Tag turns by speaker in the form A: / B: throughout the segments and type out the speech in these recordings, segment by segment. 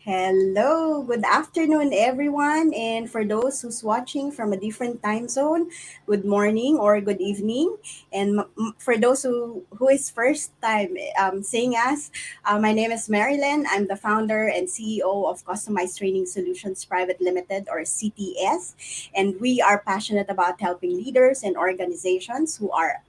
A: Hello, good afternoon, everyone. And for those who's watching from a different time zone, good morning or good evening. And for those who is first time seeing us, my name is Marilyn. I'm the founder and CEO of Customized Training Solutions Private Limited, or CTS. And we are passionate about helping leaders and organizations who are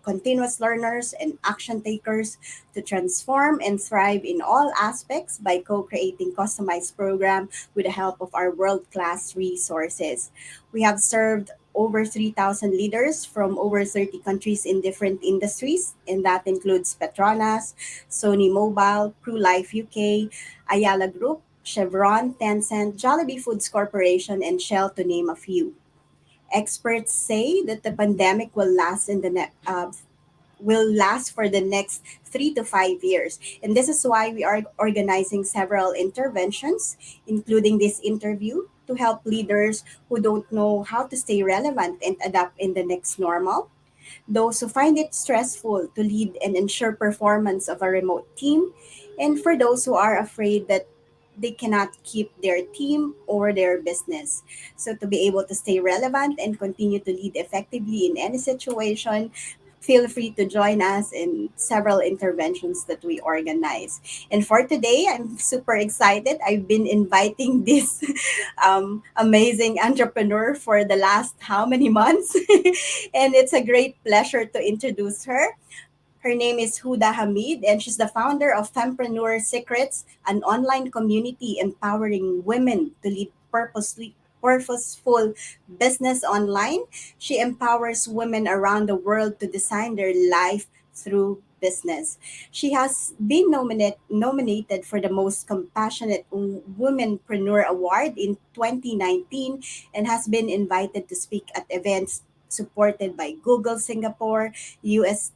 A: continuous learners and action takers to transform and thrive in all aspects by co-creating customized program with the help of our world-class resources. We have served over 3,000 leaders from over 30 countries in different industries, and that includes Petronas, Sony Mobile, PruLife UK, Ayala Group, Chevron, Tencent, Jollibee Foods Corporation, and Shell, to name a few. Experts say that the pandemic will last for the next 3 to 5 years. And this is why we are organizing several interventions, including this interview, to help leaders who don't know how to stay relevant and adapt in the next normal, those who find it stressful to lead and ensure performance of a remote team, and for those who are afraid that they cannot keep their team or their business. So, to be able to stay relevant and continue to lead effectively in any situation, feel free to join us in several interventions that we organize. And for today, I'm super excited. I've been inviting this amazing entrepreneur for the last how many months? And it's a great pleasure to introduce her. Her name is Huda Hamid, and she's the founder of Fempreneur Secrets, an online community empowering women to lead purposeful business online. She empowers women around the world to design their life through business. She has been nominated for the Most Compassionate Womenpreneur Award in 2019 and has been invited to speak at events supported by Google Singapore, US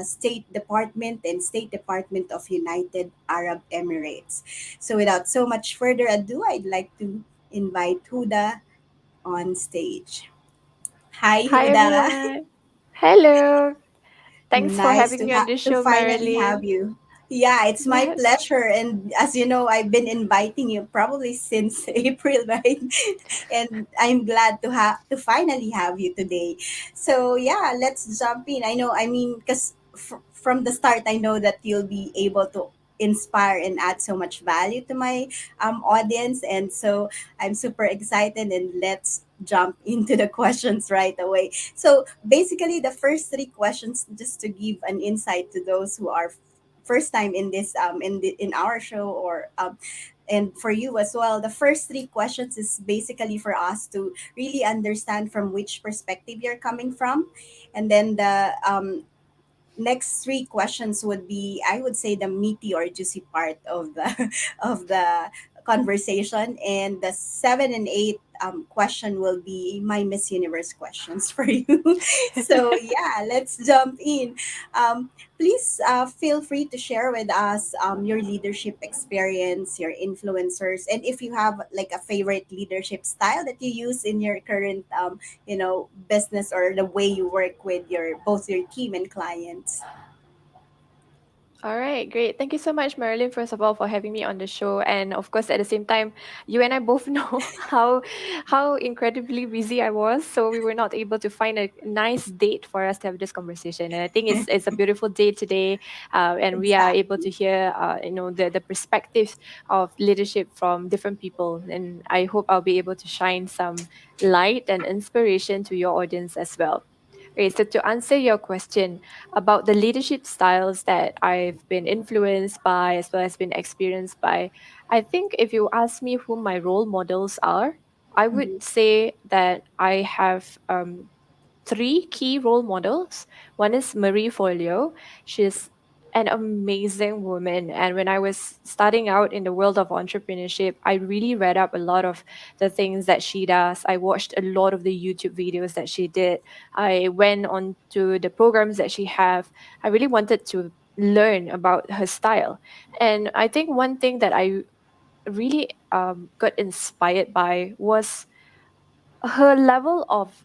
A: State Department, and State Department of United Arab Emirates. So without so much further ado, I'd like to invite Huda on stage. Hi,
B: Hi
A: Huda.
B: everyone. Hello. Thanks for
A: Nice
B: having
A: to
B: me on the
A: to
B: show,
A: finally have
B: Marilyn.
A: you. Yeah, it's my
B: Yes.
A: pleasure. And as you know, I've been inviting you probably since April, right? And I'm glad to finally have you today. So yeah, let's jump in. I know, I mean, because from the start, I know that you'll be able to inspire and add so much value to my audience, and so I'm super excited. And let's jump into the questions right away. So basically, the first three questions, just to give an insight to those who are first time in this in our show, or and for you as well. The first three questions is basically for us to really understand from which perspective you're coming from, and then the next three questions would be, I would say, the meaty or juicy part of the of the conversation, and the seven and eight question will be my Miss Universe questions for you. So yeah, let's jump in. Please feel free to share with us your leadership experience, your influencers, and if you have like a favorite leadership style that you use in your current business, or the way you work with your both your team and clients.
B: All right, great. Thank you so much, Marilyn, first of all, for having me on the show. And of course, at the same time, you and I both know how incredibly busy I was. So we were not able to find a nice date for us to have this conversation. And I think it's a beautiful day today. And we are able to
A: Exactly.
B: hear the perspectives of leadership from different people. And I hope I'll be able to shine some light and inspiration to your audience as well. Okay, so to answer your question about the leadership styles that I've been influenced by as well as been experienced by, I think if you ask me who my role models are, I would
A: Mhm.
B: say that I have three key role models. One is Marie Folio. She's an amazing woman. And when I was starting out in the world of entrepreneurship, I really read up a lot of the things that she does. I watched a lot of the YouTube videos that she did. I went on to the programs that she have. I really wanted to learn about her style. And I think one thing that I really got inspired by was her level of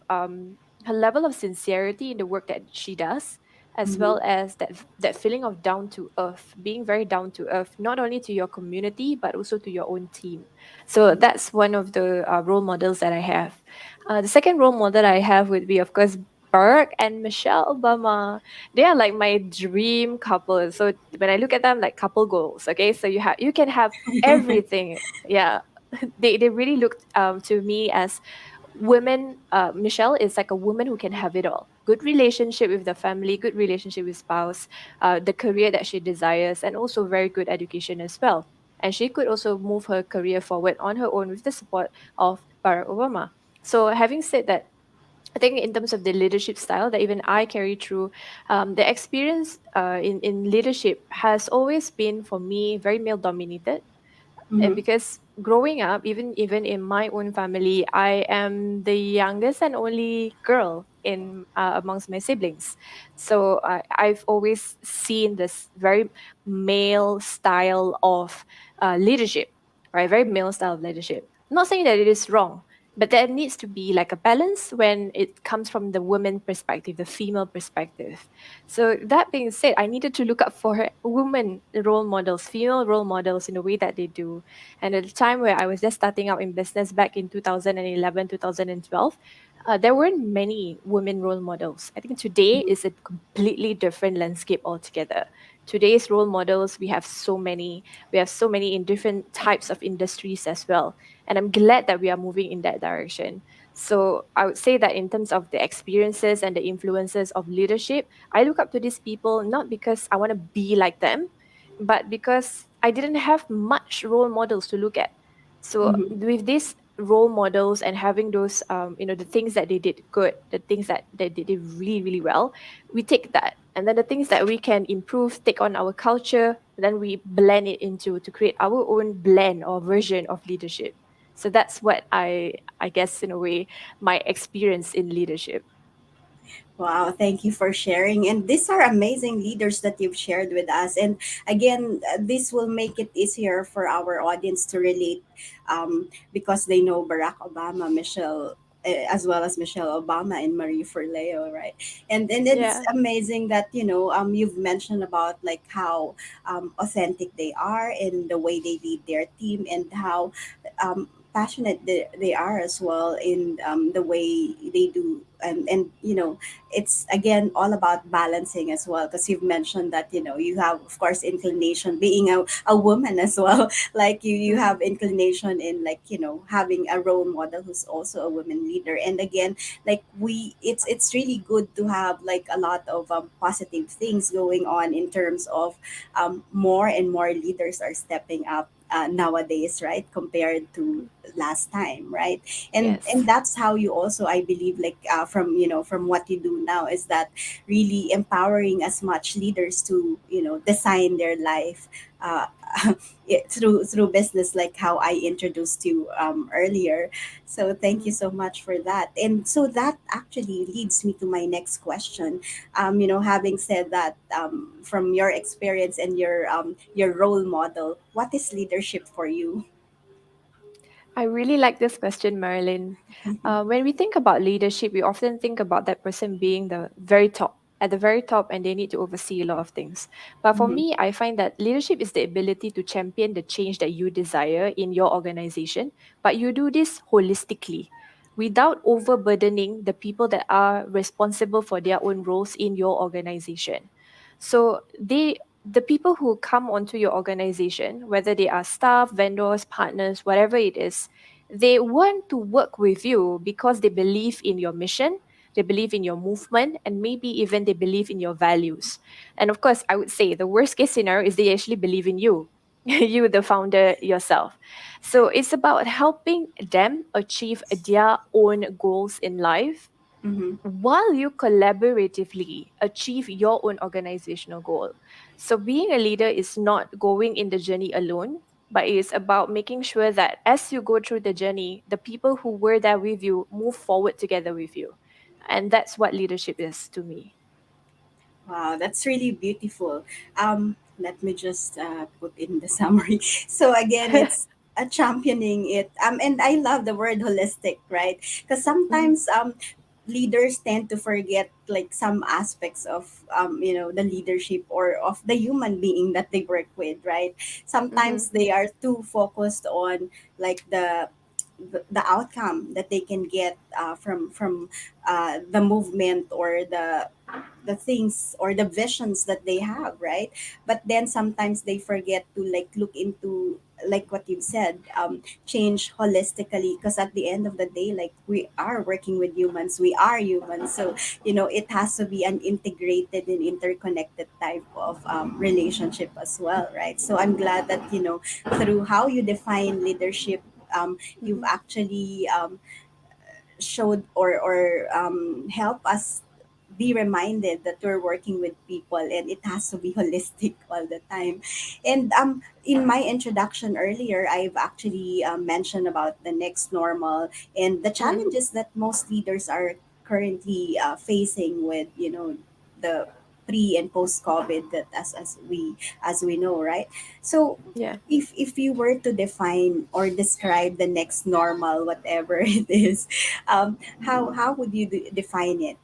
B: sincerity in the work that she does. as
A: Mm-hmm.
B: well as that feeling of down to earth, being very down to earth, not only to your community but also to your own team. So that's one of the role models that I have. The second role model I have would be, of course, Barack and Michelle Obama. They are like my dream couple. So when I look at them, like couple goals, okay, so you can have everything. Yeah, they really looked to me as women. Michelle is like a woman who can have it all: good relationship with the family, good relationship with spouse, the career that she desires, and also very good education as well. And she could also move her career forward on her own with the support of Barack Obama. So having said that, I think in terms of the leadership style that even I carry through, the experience in leadership has always been for me very male dominated. And
A: Mm-hmm.
B: because growing up, even in my own family, I am the youngest and only girl in amongst my siblings. So I've always seen this very male style of leadership, right? Very male style of leadership. I'm not saying that it is wrong, but there needs to be like a balance when it comes from the woman perspective, the female perspective. So that being said, I needed to look up for women role models, female role models in the way that they do. And at the time where I was just starting out in business back in 2011, 2012, there weren't many women role models. I think today is a completely different landscape altogether. Today's role models, we have so many. We have so many in different types of industries as well. And I'm glad that we are moving in that direction. So I would say that in terms of the experiences and the influences of leadership, I look up to these people not because I want to be like them, but because I didn't have much role models to look at. So
A: Mm-hmm.
B: with these role models and having those, the things that they did good, the things that they did really, really well, we take that. And then the things that we can improve, take on our culture, then we blend it into to create our own blend or version of leadership. So that's what I guess in a way my experience in leadership.
A: Wow, thank you for sharing. And these are amazing leaders that you've shared with us. And again, this will make it easier for our audience to relate, because they know Barack Obama, Michelle, as well as Michelle Obama and Marie Forleo, right? And it's
B: Yeah.
A: amazing that you've mentioned about like how authentic they are and the way they lead their team, and how passionate they are as well in the way they do. And it's again all about balancing as well, because you've mentioned that you have, of course, inclination being a woman as well. Like you
B: Mm,
A: have inclination in, like, having a role model who's also a woman leader. And again, like, it's really good to have like a lot of positive things going on in terms of more and more leaders are stepping up nowadays, right, compared to
B: mm.
A: last time, right? And
B: Yes.
A: that's how you also, I believe, like, from what you do now, is that really empowering as much leaders to design their life, uh, through business, like how I introduced you earlier. So thank you
B: Mm.
A: so much for that. And so that actually leads me to my next question. Having said that, from your experience and your role model, what is leadership for you?
B: I really like this question, Marilyn. When we think about leadership, we often think about that person being the very top, at the very top, and they need to oversee a lot of things. But for
A: Mhm.
B: me, I find that leadership is the ability to champion the change that you desire in your organization, but you do this holistically without overburdening the people that are responsible for their own roles in your organization. So the people who come onto your organization, whether they are staff, vendors, partners, whatever it is, they want to work with you because they believe in your mission, they believe in your movement, and maybe even they believe in your values. And of course, I would say the worst case scenario is they actually believe in you, you, the founder yourself. So it's about helping them achieve their own goals in life
A: Mhm.
B: while you collaboratively achieve your own organizational goal. So, being a leader is not going in the journey alone, but it is about making sure that as you go through the journey, the people who were there with you move forward together with you. And that's what leadership is to me.
A: Wow, that's really beautiful. Let me just put in the summary. So again, it's championing it. And I love the word holistic, right? Because
B: Mhm.
A: sometimes leaders tend to forget like some aspects of the leadership or of the human being that they work with, right?
B: Mm-hmm.
A: Sometimes they are too focused on like the outcome that they can get from the movement or the things or the visions that they have, right? But then sometimes they forget to like look into, like what you've said, change holistically, because at the end of the day, like, we are working with humans, we are humans. So it has to be an integrated and interconnected type of relationship as well, right? So I'm glad that through how you define leadership, you've
B: Mm-hmm.
A: actually showed or help us be reminded that we're working with people and it has to be holistic all the time. And in my introduction earlier, I've actually mentioned about the next normal and the
B: Mm-hmm.
A: challenges that most leaders are currently facing with the pre and post COVID, that as we know, right? So
B: Yeah.
A: if you were to define or describe the next normal, whatever it is, how would you define it?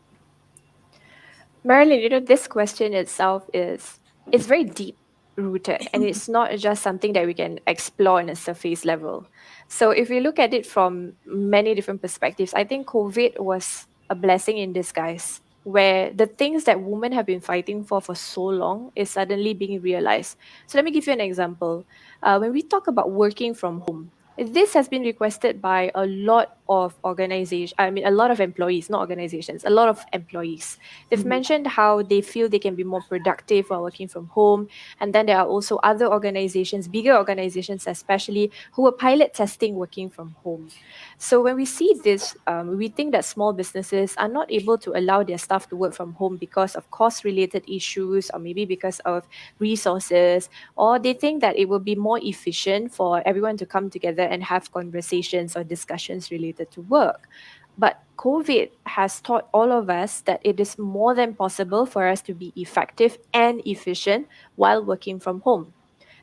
B: Marilyn, this question itself is very deep rooted, and it's not just something that we can explore on a surface level. So if we look at it from many different perspectives, I think COVID was a blessing in disguise, where the things that women have been fighting for so long is suddenly being realized. So let me give you an example. When we talk about working from home, this has been requested by a lot of organizations, I mean, a lot of employees, not organizations, a lot of employees. They've
A: Mhm.
B: mentioned how they feel they can be more productive while working from home. And then there are also other organizations, bigger organizations especially, who are pilot testing working from home. So when we see this, we think that small businesses are not able to allow their staff to work from home because of cost related issues, or maybe because of resources, or they think that it will be more efficient for everyone to come together and have conversations or discussions related to work. But COVID has taught all of us that it is more than possible for us to be effective and efficient while working from home.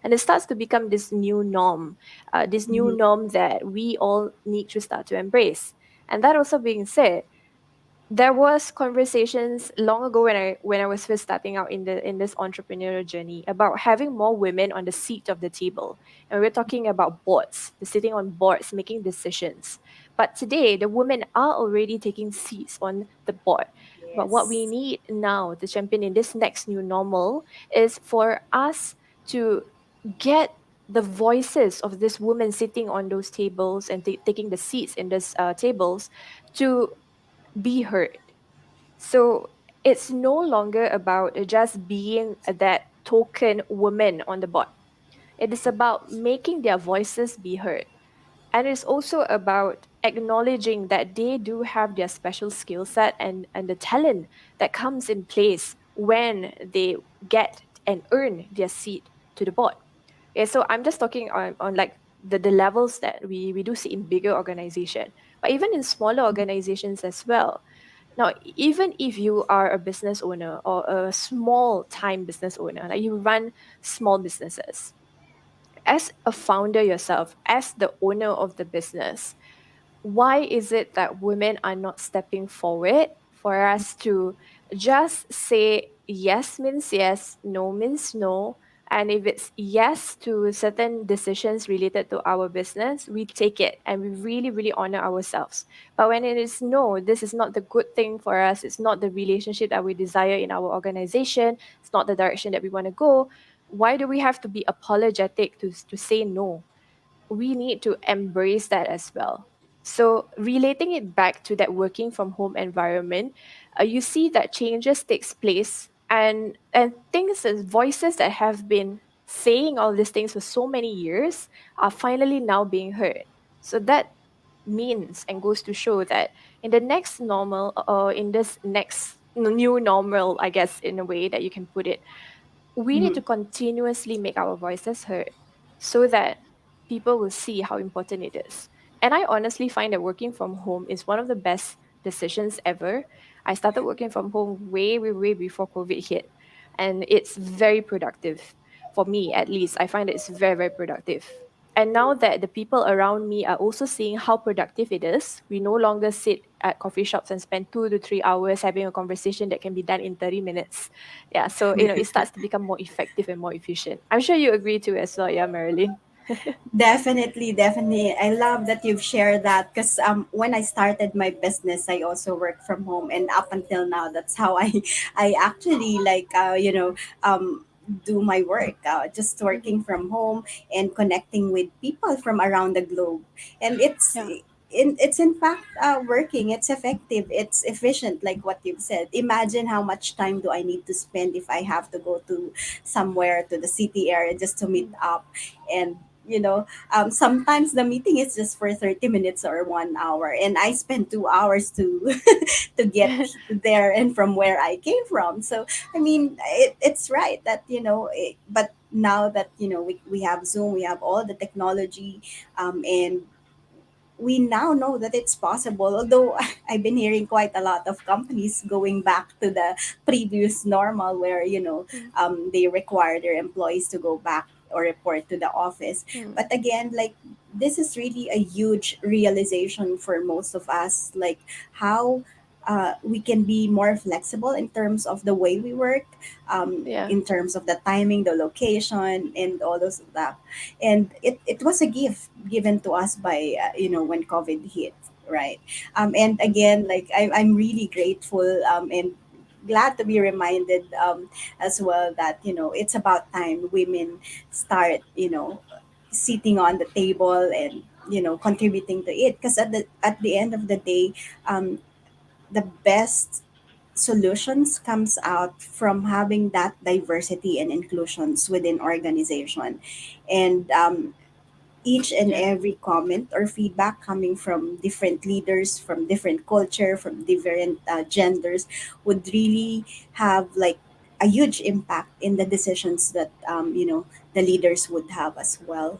B: And it starts to become this new
A: Mhm.
B: norm that we all need to start to embrace. And that also being said, there was conversations long ago when I was first starting out in this entrepreneurial journey about having more women on the seat of the table. And we're talking about boards, the sitting on boards, making decisions. But today the women are already taking seats on the board. But what we
A: Yes.
B: need now to champion in this next new normal is for us to get the voices of this women sitting on those tables and taking the seats in those tables to be heard. So it's no longer about just being that token woman on the board. It is about making their voices be heard. And it's also about acknowledging that they do have their special skill set and the talent that comes in place when they get and earn their seat to the board. Yeah, so I'm just talking on like the levels that we do see in bigger organization, but even in smaller organizations as well. Now, even if you are a business owner or a small time business owner, like you run small businesses, as a founder yourself, as the owner of the business, why is it that women are not stepping forward for us to just say yes means yes, no means no? And if it's yes to certain decisions related to our business, we take it and we really, really honor ourselves. But when it is no, this is not the good thing for us, it's not the relationship that we desire in our organization, it's not the direction that we want to go, why do we have to be apologetic to say no? We need to embrace that as well. So relating it back to that working from home environment, you see that changes takes place, and things and voices that have been saying all these things for so many years are finally now being heard. So that means and goes to show that in the next normal, or in this next new normal, I guess, in a way that you can put it, we need
A: Mhm.
B: to continuously make our voices heard so that people will see how important it is. And I honestly find that working from home is one of the best decisions ever. I started working from home way, way, way before COVID hit. And it's very productive for me, at least. I find that it's very, very productive. And now that the people around me are also seeing how productive it is, we no longer sit at coffee shops and spend 2 to 3 hours having a conversation that can be done in 30 minutes. Yeah, so it starts to become more effective and more efficient. I'm sure you agree too as well, yeah, Marilyn.
A: Definitely, definitely. I love that you've shared that because when I started my business, I also worked from home, and up until now, that's how I actually like do my work. Just
B: Mhm.
A: working from home and connecting with people from around the globe, and
B: Yeah.
A: it's in fact working. It's effective. It's efficient, like what you've said. Imagine how much time do I need to spend if I have to go to somewhere to the city area just to meet
B: Mm.
A: up and sometimes the meeting is just for 30 minutes or 1 hour and I spend 2 hours to to get there and from where I came from. So I mean it's right that but now that we have Zoom, we have all the technology, and we now know that it's possible. Although I've been hearing quite a lot of companies going back to the previous normal where,
B: Mm.
A: they require their employees to go back or report to the office.
B: Mm.
A: But again, like, this is really a huge realization for most of us, like how we can be more flexible in terms of the way we work,
B: Yeah.
A: in terms of the timing, the location, and all those stuff. And it was a gift given to us by when COVID hit, right? And again, like I'm really grateful, and glad to be reminded, as well, that it's about time women start sitting on the table and contributing to it, because at the end of the day, um, the best solutions comes out from having that diversity and inclusions within organization. And each and
B: Yeah.
A: every comment or feedback coming from different leaders, from different culture, from different genders, would really have like a huge impact in the decisions that the leaders would have as well.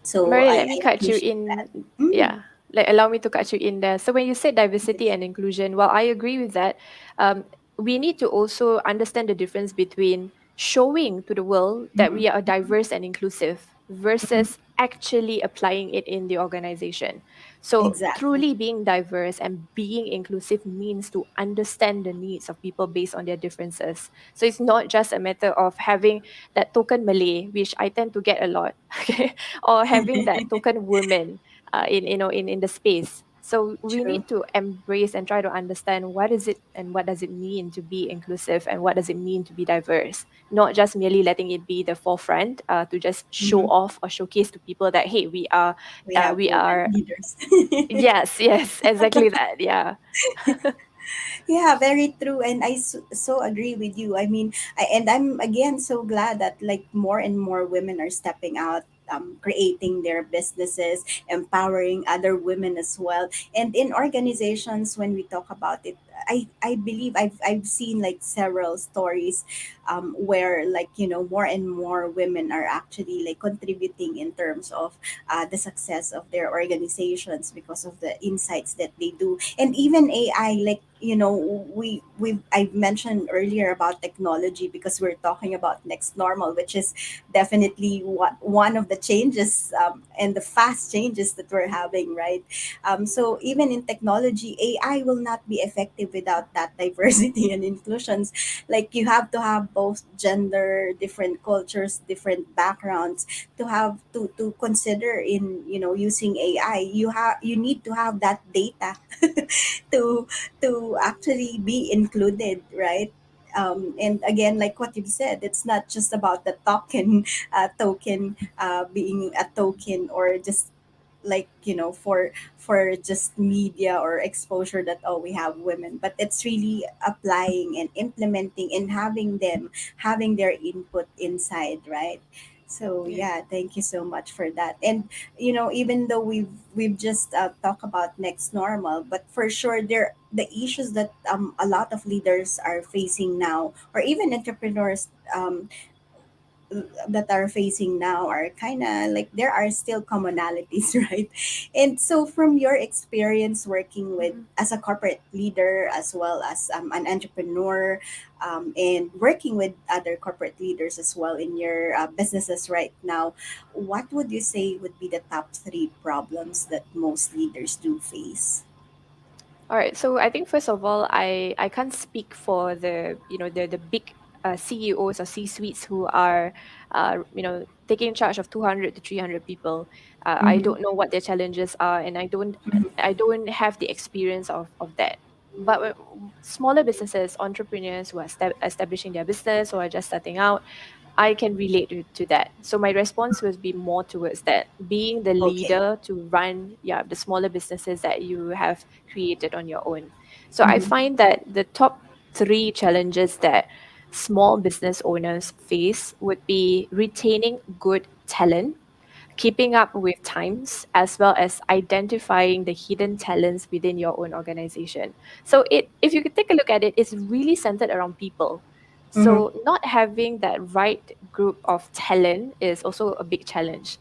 A: So
B: Mary,
A: I,
B: let me
A: I
B: cut you
A: appreciate that.
B: in.
A: Mm,
B: Yeah, like allow me to cut you in there. So when you said diversity
A: yes.
B: and inclusion, well, I agree with that. Um, we need to also understand the difference between showing to the world that
A: Mhm,
B: we are diverse and inclusive
A: mhm.
B: versus actually applying it in the organization. So
A: Exactly.
B: truly being diverse and being inclusive means to understand the needs of people based on their differences. So it's not just a matter of having that token Malay, which I tend to get a lot. Okay, or having that token woman in in the space. So we
A: True.
B: need to embrace and try to understand what is it and what does it mean to be inclusive and what does it mean to be diverse, not just merely letting it be the forefront to just show
A: Hmm.
B: off or showcase to people that hey,
A: We have
B: we
A: women
B: are.
A: leaders.
B: Yes, yes, exactly that, yeah.
A: Yeah, very true, and I so agree with you. I mean, and I'm again so glad that like more and more women are stepping out, creating their businesses, empowering other women as well. And in organizations, when we talk about it, I believe I've seen like several stories, where like more and more women are actually like contributing in terms of the success of their organizations because of the insights that they do. And even AI, like we I've mentioned earlier about technology because we're talking about next normal, which is definitely one of the changes, and the fast changes that we're having, right? So even in technology, AI will not be effective without that diversity and inclusions. Like, you have to have both gender, different cultures, different backgrounds to have to consider in using AI. You need to have that data to actually be included, right? And again, like what you've said, it's not just about the token being a token, or just like for just media or exposure that, oh, we have women, but it's really applying and implementing and having their input inside, right? So
B: Yeah.
A: yeah, thank you so much for that. And even though we've just talked about next normal, but for sure there the issues that a lot of leaders are facing now, or even entrepreneurs, that are facing now are kind of like there are still commonalities, right? And so, from your experience working with
B: Mhm.
A: as a corporate leader as well as an entrepreneur, and working with other corporate leaders as well in your businesses right now, what would you say would be the top three problems that most leaders do face?
B: All right. So I think first of all, I can't speak for the the big CEOs or C suites who are taking charge of 200 to 300 people. I
A: Mm-hmm.
B: don't know what their challenges are, and I don't have the experience of that. But smaller businesses, entrepreneurs who are establishing their business or are just starting out, I can relate to that. So my response will be more towards that, being the
A: Okay.
B: leader to run, yeah, the smaller businesses that you have created on your own. So I
A: Mm-hmm.
B: find that the top three challenges that small business owners face would be retaining good talent, keeping up with times, as well as identifying the hidden talents within your own organization. So if you could take a look at it, it's really centered around people.
A: Mm-hmm.
B: So not having that right group of talent is also a big challenge.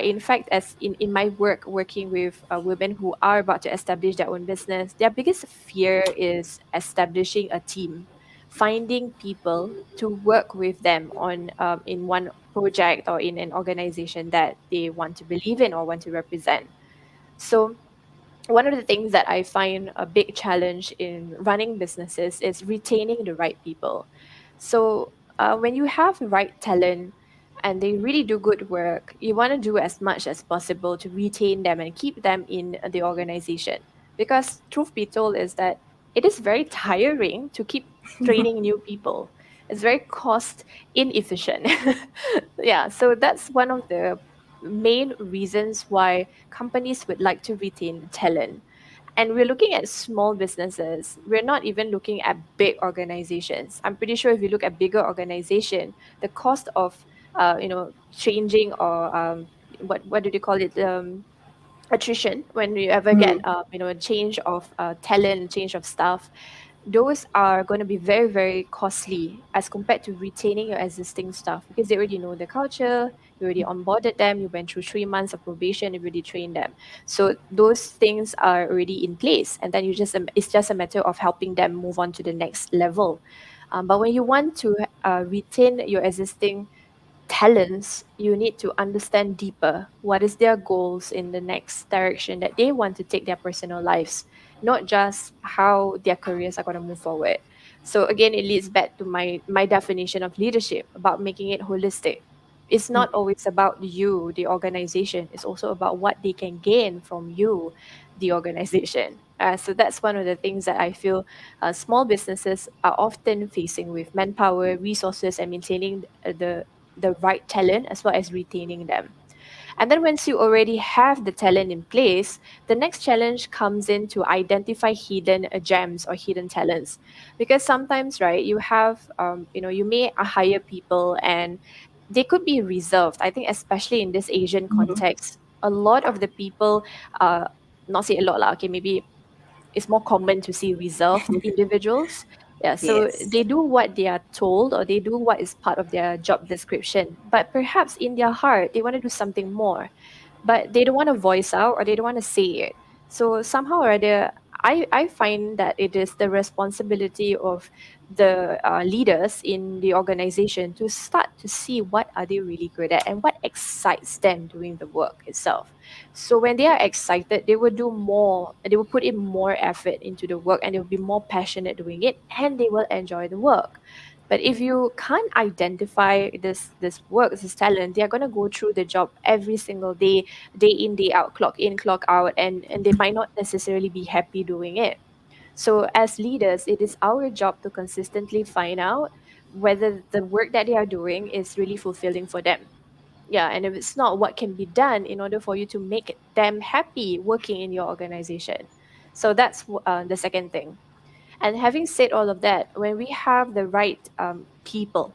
B: In fact, as in my work working with women who are about to establish their own business, their biggest fear is establishing a team, finding people to work with them on in one project or in an organization that they want to believe in or want to represent. So one of the things that I find a big challenge in running businesses is retaining the right people. So when you have the right talent and they really do good work, you want to do as much as possible to retain them and keep them in the organization. Because truth be told is that it is very tiring to keep training new people. It's very cost inefficient. Yeah, so that's one of the main reasons why companies would like to retain talent. And we're looking at small businesses. We're not even looking at big organizations. I'm pretty sure if you look at bigger organization, the cost of changing or what do they call it, attrition, when you ever get
A: Mm-hmm.
B: a change of talent, change of staff, those are going to be very, very costly as compared to retaining your existing staff, because they already know the culture, you already onboarded them, you went through 3 months of probation, you already trained them. So those things are already in place, and then it's just a matter of helping them move on to the next level. But when you want to retain your existing talents, you need to understand deeper what is their goals in the next direction that they want to take their personal lives, not just how their careers are going to move forward. So again, it leads back to my definition of leadership about making it holistic. It's not always about you, the organization. It's also about what they can gain from you, the organization. So that's one of the things that I feel small businesses are often facing with manpower, resources, and maintaining the right talent as well as retaining them. And then once you already have the talent in place, the next challenge comes in to identify hidden gems or hidden talents. Because sometimes, right, you have, you may hire people and they could be reserved. I think, especially in this Asian
A: Mm-hmm.
B: context, a lot of the people, not say a lot, lah, okay, maybe it's more common to see reserved individuals. Yeah, so
A: Yes.
B: they do what they are told or they do what is part of their job description. But perhaps in their heart, they want to do something more, but they don't want to voice out or they don't want to say it. So somehow or other, I find that it is the responsibility of the leaders in the organization to start to see what are they really good at and what excites them doing the work itself. So when they are excited, they will do more, they will put in more effort into the work and they will be more passionate doing it and they will enjoy the work. But if you can't identify this work, this talent, they are gonna go through the job every single day, day in, day out, clock in, clock out, and they might not necessarily be happy doing it. So as leaders, it is our job to consistently find out whether the work that they are doing is really fulfilling for them. Yeah, and if it's not, what can be done in order for you to make them happy working in your organization. So that's the second thing. And having said all of that, when we have the right people,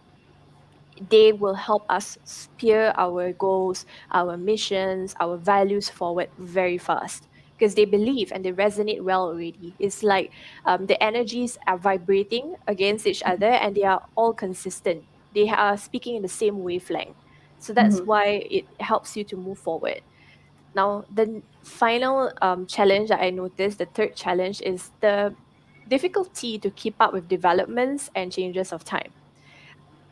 B: they will help us steer our goals, our missions, our values forward very fast, because they believe and they resonate well already. It's like the energies are vibrating against each other and they are all consistent. they are speaking in the same wavelength. So that's
A: Mm-hmm.
B: why it helps you to move forward. Now, the final challenge that I noticed, the third challenge, is the difficulty to keep up with developments and changes of time.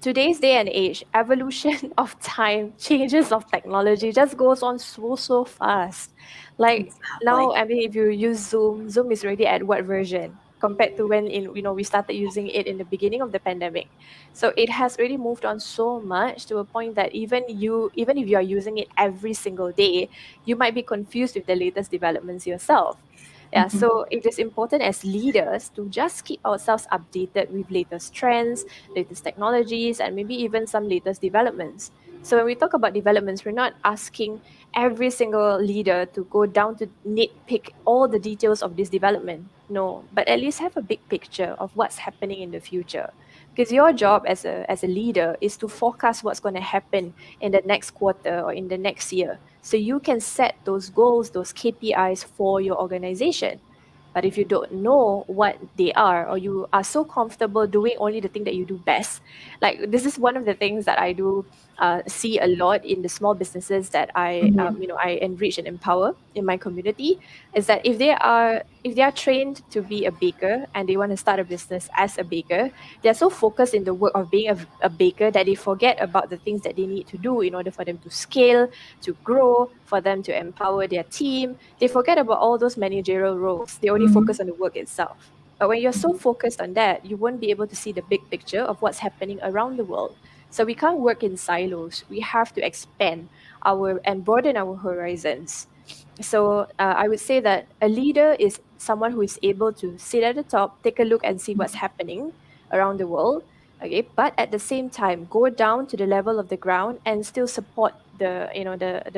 B: Today's day and age, evolution of time, changes of technology just goes on so fast. Like
A: Exactly.
B: now, I mean, if you use Zoom is already at what version compared to when we started using it in the beginning of the pandemic. So it has already moved on so much to a point that even if you are using it every single day, you might be confused with the latest developments yourself. Yeah,
A: Mm-hmm.
B: so it is important as leaders to just keep ourselves updated with latest trends, latest technologies, and maybe even some latest developments. So when we talk about developments, we're not asking every single leader to go down to nitpick all the details of this development. No, but at least have a big picture of what's happening in the future. Because your job as a leader is to forecast what's going to happen in the next quarter or in the next year. So you can set those goals, those KPIs for your organization. But if you don't know what they are, or you are so comfortable doing only the thing that you do best, like this is one of the things that I do see a lot in the small businesses that
A: Mm-hmm.
B: I enrich and empower in my community, is that if they are trained to be a baker and they want to start a business as a baker, they're so focused in the work of being a baker that they forget about the things that they need to do in order for them to scale, to grow, for them to empower their team. They forget about all those managerial roles. They only
A: Mm-hmm.
B: focus on the work itself. But when you're so focused on that, you won't be able to see the big picture of what's happening around the world. So we can't work in silos. We have to expand our and broaden our horizons. So I would say that a leader is someone who is able to sit at the top, take a look and see what's happening around the world. Okay, but at the same time, go down to the level of the ground and still support the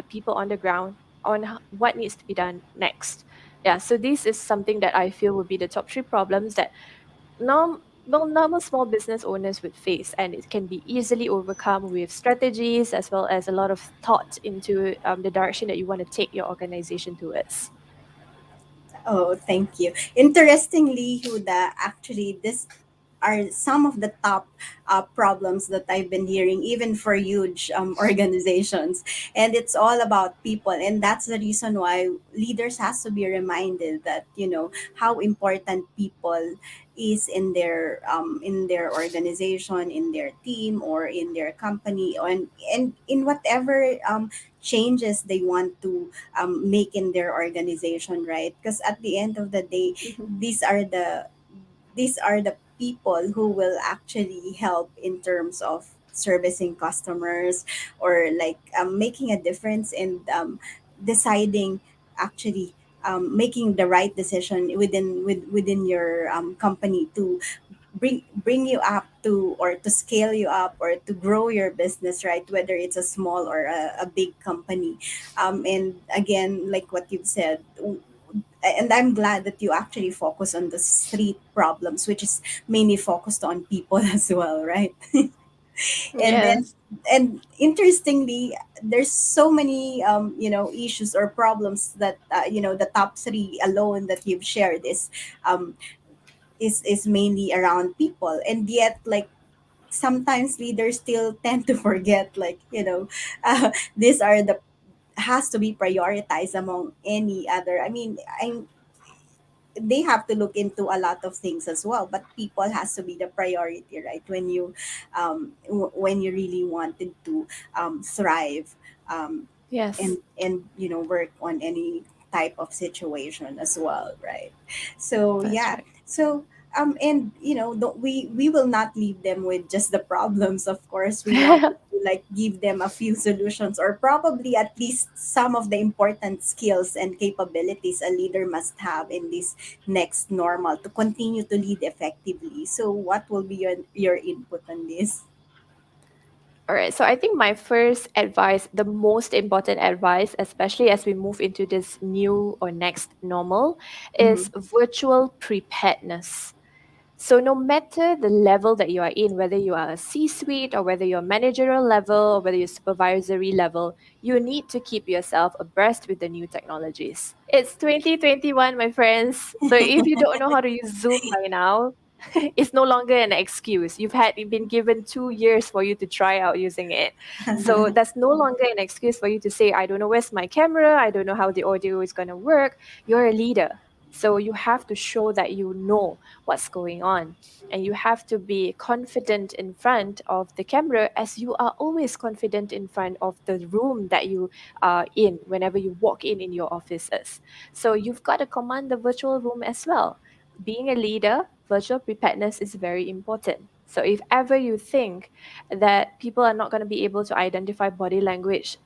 B: people on the ground on what needs to be done next. Yeah, so this is something that I feel would be the top three problems that normal small business owners would face, and it can be easily overcome with strategies as well as a lot of thought into the direction that you want to take your organization towards.
A: Oh, thank you. Interestingly, Huda, actually, this are some of the top problems that I've been hearing, even for huge organizations. And it's all about people. And that's the reason why leaders has to be reminded that, how important people is in their organization, in their team, or in their company, and in whatever changes they want to make in their organization, right? Because at the end of the day,
B: Mhm.
A: these are the people who will actually help in terms of servicing customers, or like making a difference in deciding, actually making the right decision within your company to bring you up to, or to scale you up, or to grow your business, right? Whether it's a small or a big company. And again, like what you've said, and I'm glad that you actually focus on the street problems, which is mainly focused on people as well, right? and then
B: Yes.
A: and interestingly, there's so many issues or problems that the top three alone that you've shared um is mainly around people, and yet, like, sometimes leaders still tend to forget, like, these are the has to be prioritized among any other. I mean, they have to look into a lot of things as well, but people has to be the priority, right? When you really wanted to thrive, um,
B: Yes.
A: and work on any type of situation as well, right? So
B: That's
A: yeah.
B: right.
A: So and we will not leave them with just the problems. Of course, we wanted to, like, give them a few solutions, or probably at least some of the important skills and capabilities a leader must have in this next normal to continue to lead effectively. So what will be your input on this?
B: All right. So I think my first advice, the most important advice, especially as we move into this new or next normal,
A: Mm-hmm.
B: is virtual preparedness. So no matter the level that you are in, whether you are a C-suite or whether you're managerial level or whether you're supervisory level, you need to keep yourself abreast with the new technologies. It's 2021, my friends. So if you don't know how to use Zoom by now, It's no longer an excuse. You've been given 2 years for you to try out using it. So that's no longer an excuse for you to say, I don't know where's my camera, I don't know how the audio is gonna work. You're a leader. So you have to show that you know what's going on. And you have to be confident in front of the camera, as you are always confident in front of the room that you are in whenever you walk in your offices. So you've got to command the virtual room as well. Being a leader, virtual preparedness is very important. So if ever you think that people are not going to be able to identify body language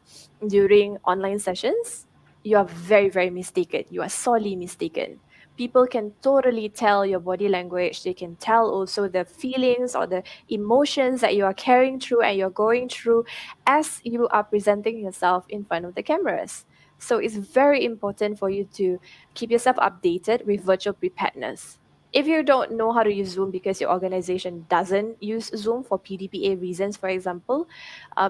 B: during online sessions, you are very, very mistaken. You are sorely mistaken. People can totally tell your body language. They can tell also the feelings or the emotions that you are carrying through and you're going through as you are presenting yourself in front of the cameras. So it's very important for you to keep yourself updated with virtual preparedness. If you don't know how to use Zoom because your organization doesn't use Zoom for PDPA reasons, for example,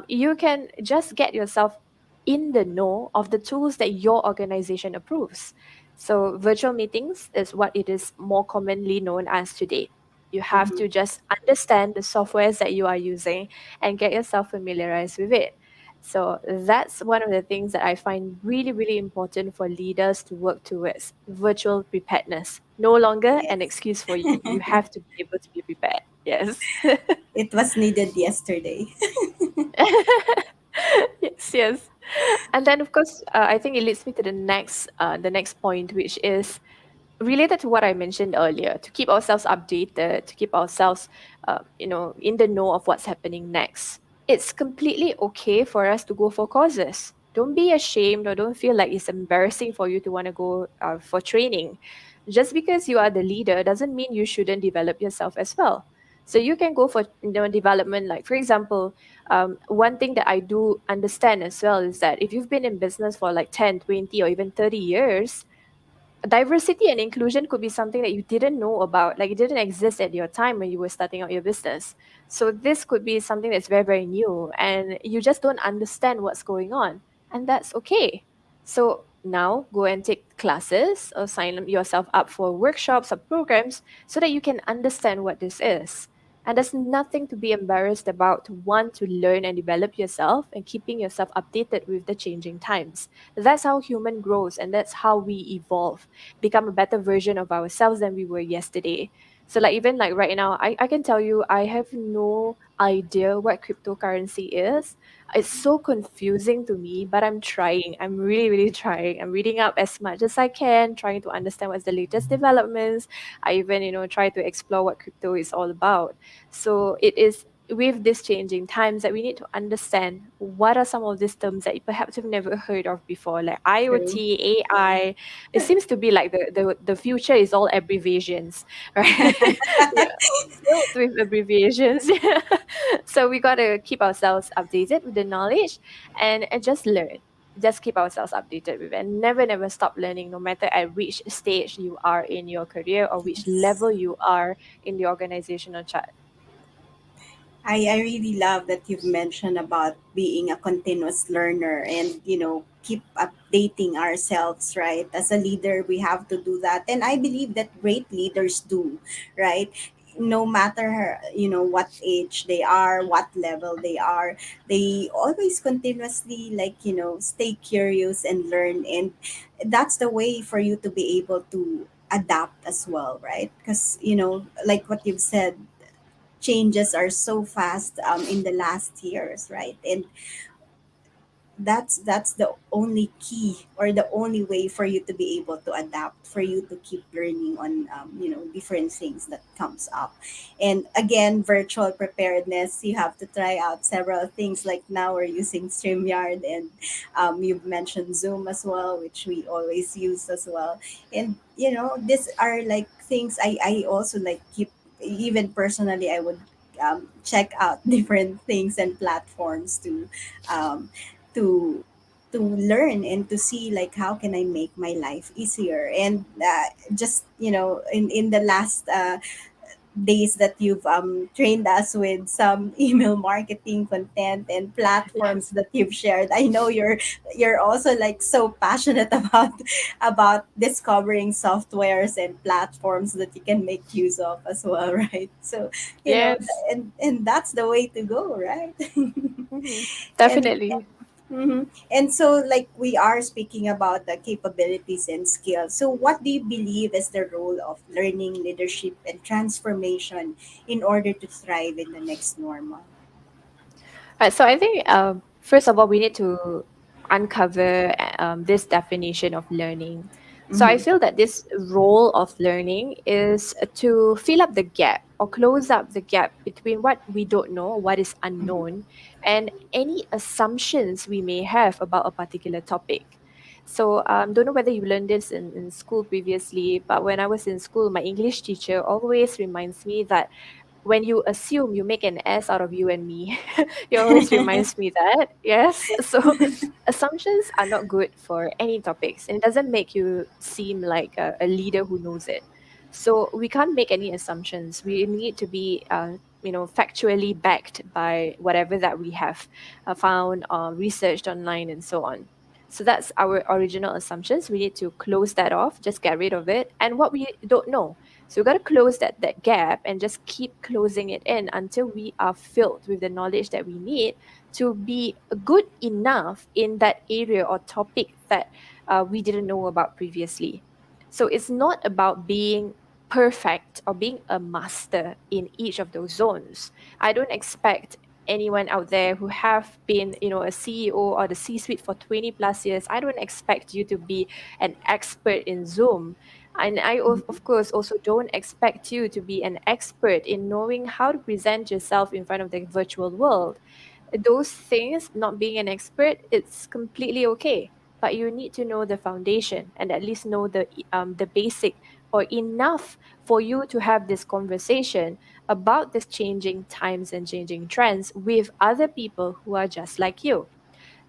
B: you can just get yourself in the know of the tools that your organization approves. So, virtual meetings is what it is more commonly known as today. You have
A: Mhm.
B: to just understand the softwares that you are using and get yourself familiarized with it. So that's one of the things that I find really, really important for leaders to work towards: virtual preparedness. No longer an
A: Yes.
B: excuse for you. You have to be able to be prepared. Yes.
A: It was needed yesterday.
B: Yes, yes. And then, of course, I think it leads me to the next point, which is related to what I mentioned earlier, to keep ourselves updated, to keep ourselves, in the know of what's happening next. It's completely okay for us to go for courses. Don't be ashamed or don't feel like it's embarrassing for you to want to go for training. Just because you are the leader doesn't mean you shouldn't develop yourself as well. So you can go for development. Like, for example, one thing that I do understand as well is that if you've been in business for like 10, 20, or even 30 years, diversity and inclusion could be something that you didn't know about, like it didn't exist at your time when you were starting out your business. So this could be something that's very, very new and you just don't understand what's going on, and that's okay. So now go and take classes or sign yourself up for workshops or programs so that you can understand what this is. And there's nothing to be embarrassed about, to want to learn and develop yourself and keeping yourself updated with the changing times. That's how human grows and that's how we evolve, become a better version of ourselves than we were yesterday. So like even like right now, I can tell you I have no idea what cryptocurrency is. It's so confusing to me, but I'm trying. I'm really, really trying. I'm reading up as much as I can, trying to understand what's the latest developments. I even, try to explore what crypto is all about. So it is with these changing times that we need to understand what are some of these terms that perhaps you've never heard of before, like
A: True.
B: IoT, AI. It seems to be like the future is all abbreviations, right? Yeah, filled with abbreviations. Yeah. So we got to keep ourselves updated with the knowledge and just learn. Just keep ourselves updated with it and never, never stop learning, no matter at which stage you are in your career or which
A: Yes.
B: level you are in the organizational chart.
A: I really love that you've mentioned about being a continuous learner and, keep updating ourselves, right? As a leader, we have to do that. And I believe that great leaders do, right? No matter, what age they are, what level they are, they always continuously, like, stay curious and learn. And that's the way for you to be able to adapt as well, right? Because, like what you've said, changes are so fast in the last years, right? And that's the only key or the only way for you to be able to adapt, for you to keep learning on different things that comes up. And again, virtual preparedness, you have to try out several things. Like now we're using StreamYard, and you've mentioned Zoom as well, which we always use as well. And these are like things I also like keep. Even personally, I would check out different things and platforms um, to learn and to see, like, how can I make my life easier. And just in the last days that you've trained us with some email marketing content and
B: Yeah.
A: platforms that you've shared. I know you're also like so passionate about discovering softwares and platforms that you can make use of as well, right? So,
B: Yes.
A: and that's the way to go, right?
B: Hmm.
A: and
B: Definitely.
A: and so, like, we are speaking about the capabilities and skills. So, what do you believe is the role of learning, leadership, and transformation in order to thrive in the next normal?
B: So I think first of all we need to uncover this definition of learning. So I
A: Mm-hmm.
B: feel that this role of learning is to fill up the gap or close up the gap between what we don't know, what is
A: Mm-hmm.
B: unknown, and any assumptions we may have about a particular topic. So don't know whether you learned this in school previously, but when I was in school, my English teacher always reminds me that when you assume, you make an ass out of you and me. It always reminds me that. Yes. So assumptions are not good for any topics, and it doesn't make you seem like a leader who knows it. So we can't make any assumptions. We need to be factually backed by whatever that we have found, researched online, and so on. So that's our original assumptions. We need to close that off, just get rid of it. And what we don't know, so we've got to close that gap and just keep closing it in until we are filled with the knowledge that we need to be good enough in that area or topic that we didn't know about previously. So it's not about being perfect or being a master in each of those zones. I don't expect anyone out there who have been a CEO or the C-suite for 20 plus years. I don't expect you to be an expert in Zoom, and I, of course, also don't expect you to be an expert in knowing how to present yourself in front of the virtual world. Those things, not being an expert, it's completely okay. But you need to know the foundation and at least know the basic or enough for you to have this conversation about this changing times and changing trends with other people who are just like you.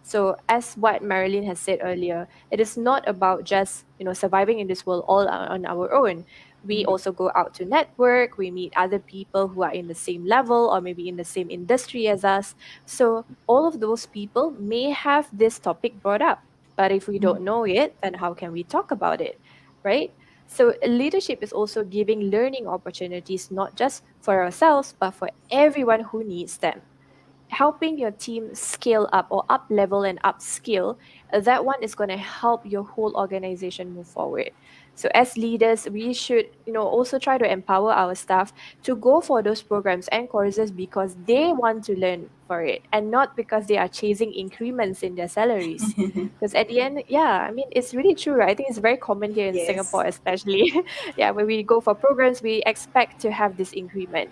B: So, as what Marilyn has said earlier, it is not about just surviving in this world all on our own. We
A: Mm-hmm.
B: also go out to network. We meet other people who are in the same level or maybe in the same industry as us. So, all of those people may have this topic brought up, but if we don't know it, then how can we talk about it, right? So, leadership is also giving learning opportunities not just for ourselves, but for everyone who needs them. Helping your team scale up or up level and upskill, that one is going to help your whole organization move forward. So as leaders, we should also try to empower our staff to go for those programs and courses because they want to learn for it and not because they are chasing increments in their salaries. Because at the end, yeah, I mean, it's really true, right? I think it's very common here in
A: Yes.
B: Singapore, especially. Yeah, when we go for programs, we expect to have this increment.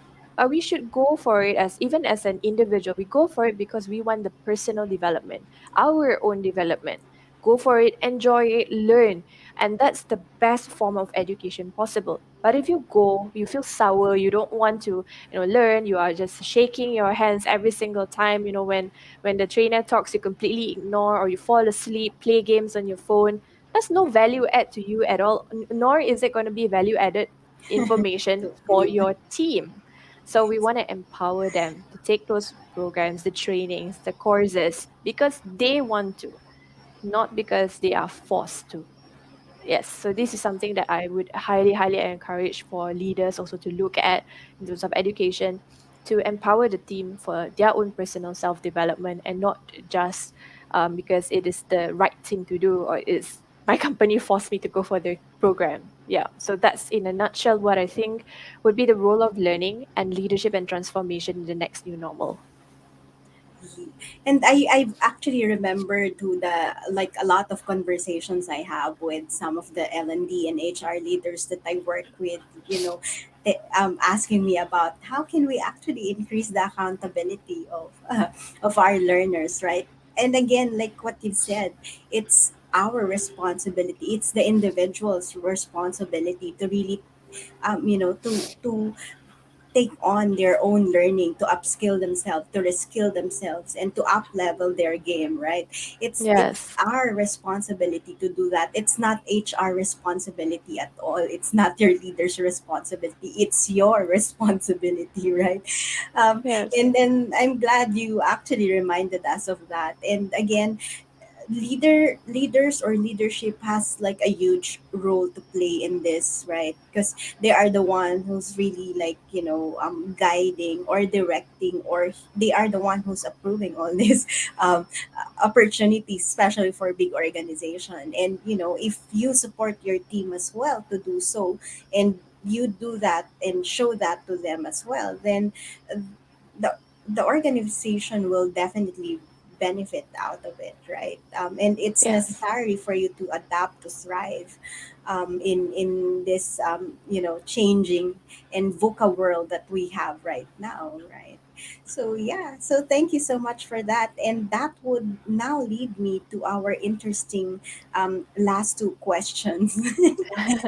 B: We should go for it, as even as an individual, we go for it because we want the personal development, our own development. Go for it, enjoy it, learn, and that's the best form of education possible. But if you go, you feel sour, you don't want to learn, you are just shaking your hands every single time, when the trainer talks, you completely ignore, or you fall asleep, play games on your phone. That's no value add to you at all, nor is it going to be value added information for
A: Totally.
B: your team. So we want to empower them to take those programs, the trainings, the courses, because they want to, not because they are forced to. Yes, so this is something that I would highly, highly encourage for leaders also to look at in terms of education, to empower the team for their own personal self development and not just because it is the right thing to do or it's my company forced me to go for the program. Yeah, so that's in a nutshell what I think would be the role of learning and leadership and transformation in the next new normal.
A: And I've actually remembered to the like a lot of conversations I have with some of the L&D and HR leaders that I work with, asking me about how can we actually increase the accountability of our learners, right? And again, like what you said, it's our responsibility. It's the individual's responsibility to really, to take on their own learning to upskill themselves, to reskill themselves, and to up level their game, right? It's
B: Yes.
A: our responsibility to do that. It's not HR responsibility at all. It's not your leader's responsibility. It's your responsibility, right? Um,
B: Yes.
A: and I'm glad you actually reminded us of that. And again, leaders or leadership has like a huge role to play in this, right? Because they are the one who's really like, guiding or directing, or they are the one who's approving all these um, opportunities, especially for big organization. And if you support your team as well to do so, and you do that and show that to them as well, then uh, the organization will definitely benefit out of it, right? And it's
B: Yes.
A: necessary for you to adapt to thrive in this changing and VUCA world that we have right now, right? So yeah, so thank you so much for that, and that would now lead me to our interesting last two questions.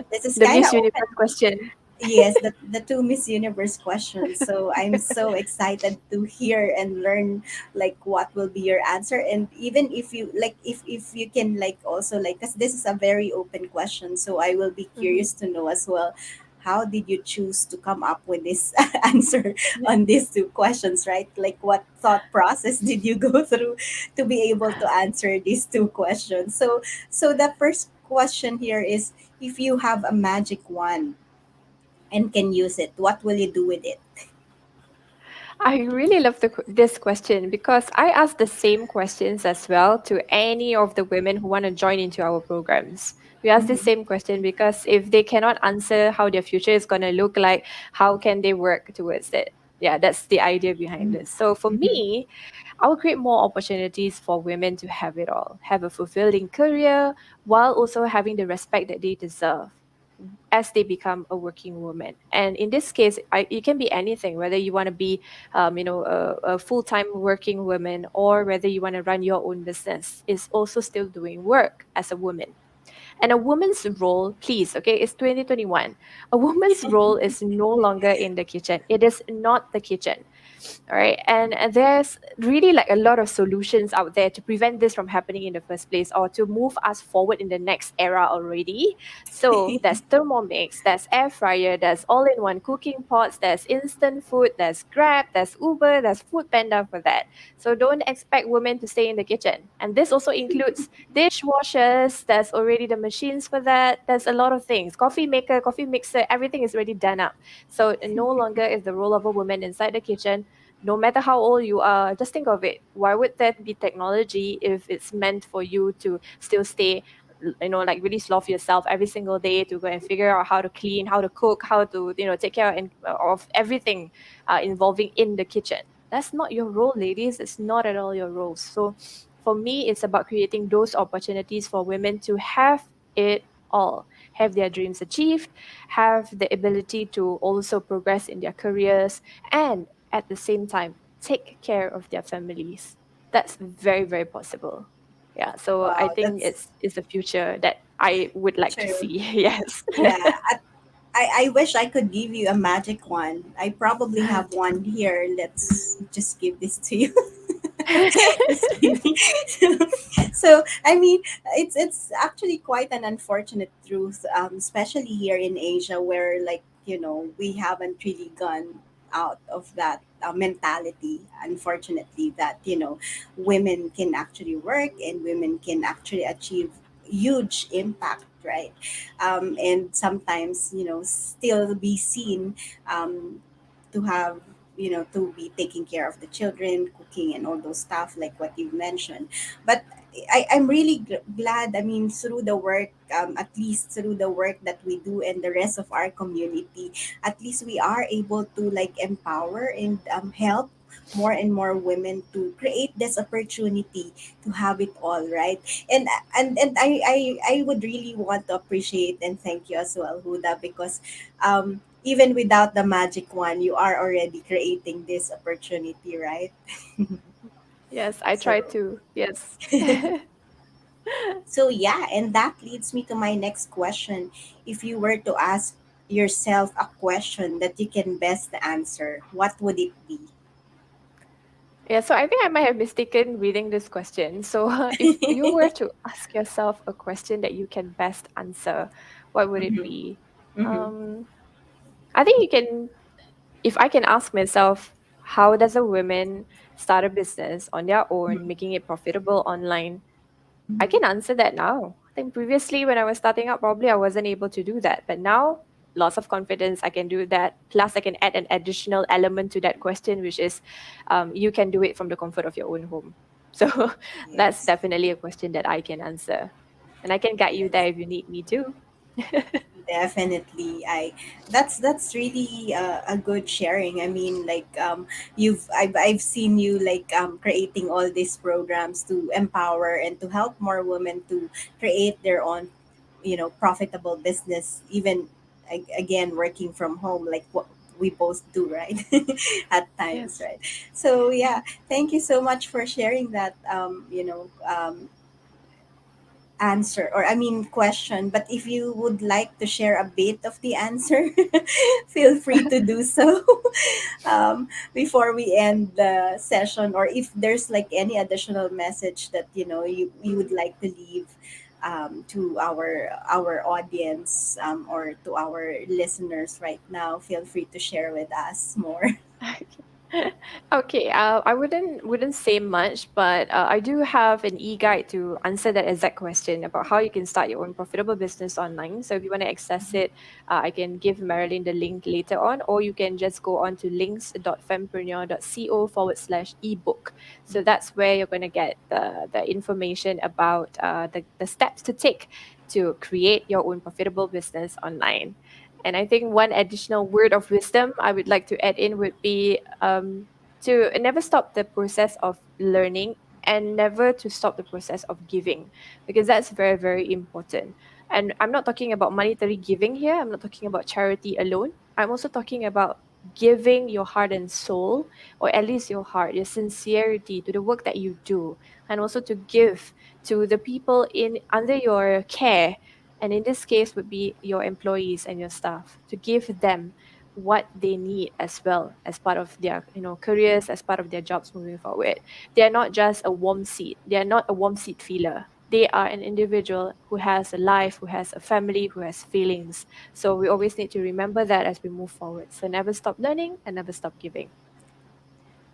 A: This is
B: The
A: kind of
B: Miss
A: open.
B: Universe question.
A: Yes, the two Miss Universe questions. So I'm so excited to hear and learn like what will be your answer, and even if you like, if you can like also like, because this is a very open question, so I will be
B: Hmm.
A: curious to know as well. How did you choose to come up with this answer on these two questions, right? Like, what thought process did you go through to be able to answer these two questions? So the first question here is, if you have a magic wand and can use it, what will you do with it?
B: I really love this question because I ask the same questions as well to any of the women who want to join into our programs. We ask the
A: Mm-hmm.
B: same question because if they cannot answer how their future is going to look like, how can they work towards it? Yeah, that's the idea behind this. So for
A: Mm-hmm.
B: me, I will create more opportunities for women to have it all, have a fulfilling career while also having the respect that they deserve as they become a working woman. And in this case, it can be anything, whether you want to be, a full-time working woman, or whether you want to run your own business, is also still doing work as a woman. And a woman's role, please, okay, it's 2021. A woman's role is no longer in the kitchen. It is not the kitchen. All right. And there's really like a lot of solutions out there to prevent this from happening in the first place, or to move us forward in the next era already. So there's Thermomix, there's air fryer, there's all-in-one cooking pots, there's instant food, there's Grab, there's Uber, there's Food Panda for that. So don't expect women to stay in the kitchen. And this also includes dishwashers, there's already the machines for that. There's a lot of things. Coffee maker, coffee mixer, everything is already done up. So no longer is the role of a woman inside the kitchen. No matter how old you are, just think of it. Why would that be technology if it's meant for you to still stay, like really slough yourself every single day to go and figure out how to clean, how to cook, how to, take care of everything involving in the kitchen? That's not your role, ladies. It's not at all your role. So for me, it's about creating those opportunities for women to have it all, have their dreams achieved, have the ability to also progress in their careers, and at the same time take care of their families. That's very, very possible. Yeah, so I
A: Wow,
B: think
A: that's
B: it's the future that I would like to
A: true.
B: see. Yes.
A: Yeah, I wish I could give you a magic one. I probably have one here. Let's just give this to you. Just kidding. So I mean, it's actually quite an unfortunate truth, especially here in Asia, where like we haven't really gone out of that mentality. Unfortunately, that women can actually work and women can actually achieve huge impact, right? And sometimes still be seen um, to have to be taking care of the children, cooking, and all those stuff like what you mentioned. But I'm really glad, I mean, through the work, at least through the work that we do and the rest of our community, at least we are able to like empower and help more and more women to create this opportunity to have it all, right? And I would really want to appreciate and thank you as well, Huda, because even without the magic one, you are already creating this opportunity, right?
B: Yes, I try
A: So,
B: to. Yes.
A: so yeah, and that leads me to my next question. If you were to ask, yourself a question that you can best answer, what would it be?
B: Yeah, so I think I might have mistaken reading this question. So, if you were to ask yourself a question that you can best answer, what would it
A: Mm-hmm.
B: be?
A: Mm-hmm.
B: Um, I think you can, if I can ask myself, how does a woman start a business on their own, making it profitable online? I can answer that now. I think previously when I was starting out, probably I wasn't able to do that. But now, lots of confidence, I can do that. Plus, I can add an additional element to that question, which is you can do it from the comfort of your own home. So that's
A: Yes.
B: definitely a question that I can answer. And I can guide you
A: Yes.
B: there if you need me to.
A: Definitely, I that's really a good sharing. I mean, like I've seen you like creating all these programs to empower and to help more women to create their own, profitable business. Even again, working from home, like what we both do, right? At times,
B: Yes.
A: right? So yeah, thank you so much for sharing that. Answer, or I mean question, but if you would like to share a bit of the answer, feel free to do so. Before we end the session, or if there's like any additional message that you would like to leave to our audience, or to our listeners right now, feel free to share with us more.
B: Okay, I wouldn't say much, but I do have an e-guide to answer that exact question about how you can start your own profitable business online. So if you want to access it, I can give Marilyn the link later on, or you can just go on to links.fempreneur.co/ebook. So that's where you're going to get the information about the steps to take to create your own profitable business online. And I think one additional word of wisdom I would like to add in would be to never stop the process of learning and never to stop the process of giving, because that's very, very important. And I'm not talking about monetary giving here, I'm not talking about charity alone. I'm also talking about giving your heart and soul, or at least your heart, your sincerity to the work that you do, and also to give to the people in under your care, and in this case would be your employees and your staff, to give them what they need as well as part of their careers, as part of their jobs moving forward. They are not just a warm seat, they are not a warm seat filler. They are an individual who has a life, who has a family, who has feelings. So we always need to remember that as we move forward. So never stop learning and never stop giving.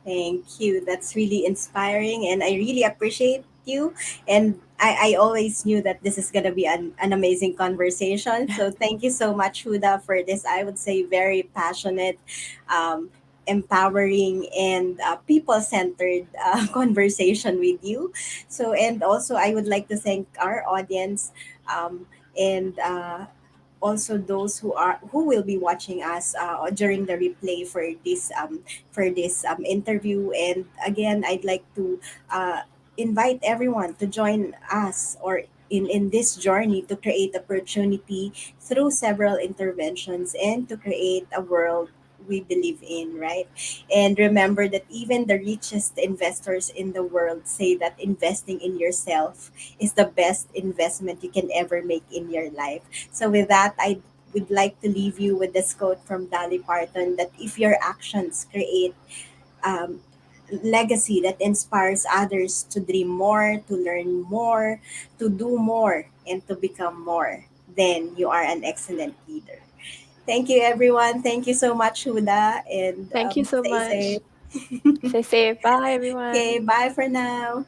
A: Thank you. That's really inspiring, and I really appreciate you. And I always knew that this is going to be an amazing conversation. So thank you so much, Huda, for this, I would say, very passionate, um, empowering, and people centered conversation with you. So, and also, I would like to thank our audience. And also those who will be watching us during the replay for this interview. And again, I'd like to uh, invite everyone to join us, or in this journey to create opportunity through several interventions and to create a world we believe in, right? And remember that even the richest investors in the world say that investing in yourself is the best investment you can ever make in your life. So with that, I would like to leave you with this quote from Dolly Parton, that if your actions create um, legacy that inspires others to dream more, to learn more, to do more, and to become more, then you are an excellent leader. Thank you, everyone. Thank you so much, Huda, and
B: Thank you so
A: stay
B: much.
A: safe.
B: Stay safe. Bye,
A: Okay,
B: everyone.
A: bye for now.